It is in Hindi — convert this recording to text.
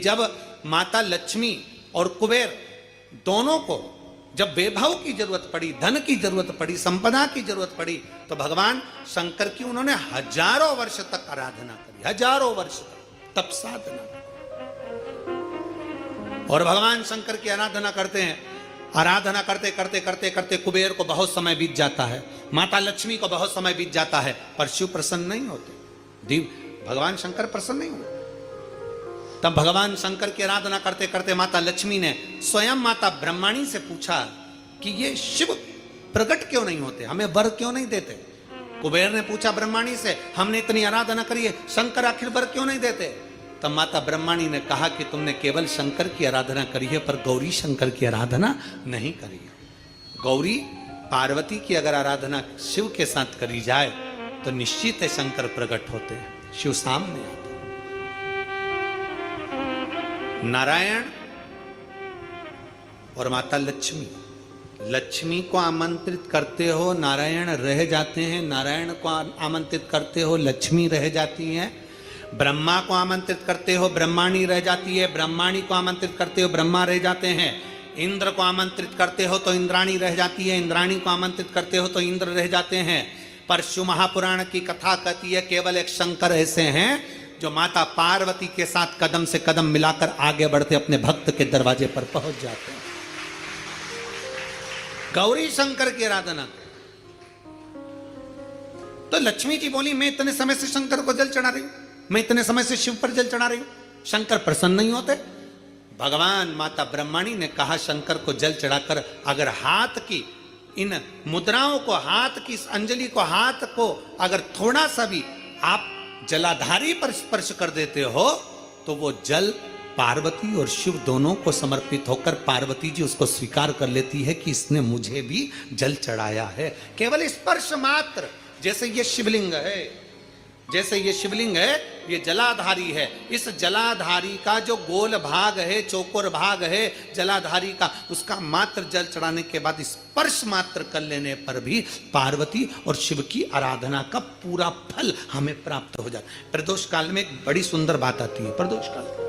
जब माता लक्ष्मी और कुबेर दोनों को जब वैभव की जरूरत पड़ी, धन की जरूरत पड़ी, संपदा की जरूरत पड़ी, तो भगवान शंकर की उन्होंने हजारों वर्ष तक आराधना करी, हजारों वर्ष तक तप साधना। और भगवान शंकर की आराधना करते हैं, आराधना करते करते करते करते कुबेर को बहुत समय बीत जाता है, माता लक्ष्मी को बहुत समय बीत जाता है, पर शिव प्रसन्न नहीं होते, भगवान शंकर प्रसन्न नहीं होते। तब भगवान शंकर की आराधना करते करते माता लक्ष्मी ने स्वयं माता ब्रह्माणी से पूछा कि ये शिव प्रकट क्यों नहीं होते, हमें वर क्यों नहीं देते। कुबेर ने पूछा ब्रह्माणी से, हमने इतनी आराधना करी है, शंकर आखिर वर क्यों नहीं देते। तब माता ब्रह्माणी ने कहा कि तुमने केवल शंकर की आराधना करी है, पर गौरी शंकर की आराधना नहीं करी है। गौरी पार्वती की अगर आराधना शिव के साथ करी जाए तो निश्चित है शंकर प्रकट होते हैं, शिव सामने आते। नारायण और माता लक्ष्मी, लक्ष्मी को आमंत्रित करते हो नारायण रह जाते हैं, नारायण को आमंत्रित करते हो लक्ष्मी रह जाती है, ब्रह्मा को आमंत्रित करते हो ब्रह्माणी रह जाती है, ब्रह्माणी को आमंत्रित करते हो ब्रह्मा रह जाते हैं, इंद्र को आमंत्रित करते हो तो इंद्राणी रह जाती है, इंद्राणी को आमंत्रित करते हो तो इंद्र रह जाते हैं। पर शिव महापुराण की कथा कहती है केवल एक शंकर ऐसे हैं जो माता पार्वती के साथ कदम से कदम मिलाकर आगे बढ़ते अपने भक्त के दरवाजे पर पहुंच जाते हैं। गौरी शंकर की आराधना। तो लक्ष्मी जी बोली मैं इतने समय से शंकर को जल चढ़ा रही हूं, मैं इतने समय से शिव पर जल चढ़ा रही हूं, शंकर प्रसन्न नहीं होते। भगवान माता ब्रह्माणी ने कहा शंकर को जल चढ़ाकर अगर हाथ की इन मुद्राओं को, हाथ की इस अंजलि को, हाथ को अगर थोड़ा सा भी आप जलाधारी पर स्पर्श कर देते हो तो वो जल पार्वती और शिव दोनों को समर्पित होकर पार्वती जी उसको स्वीकार कर लेती है कि इसने मुझे भी जल चढ़ाया है। केवल स्पर्श मात्र, जैसे ये शिवलिंग है, जैसे ये शिवलिंग है, ये जलाधारी है, इस जलाधारी का जो गोल भाग है, चौकोर भाग है जलाधारी का, उसका मात्र जल चढ़ाने के बाद स्पर्श मात्र कर लेने पर भी पार्वती और शिव की आराधना का पूरा फल हमें प्राप्त हो जाता है। प्रदोष काल में एक बड़ी सुंदर बात आती है। प्रदोष काल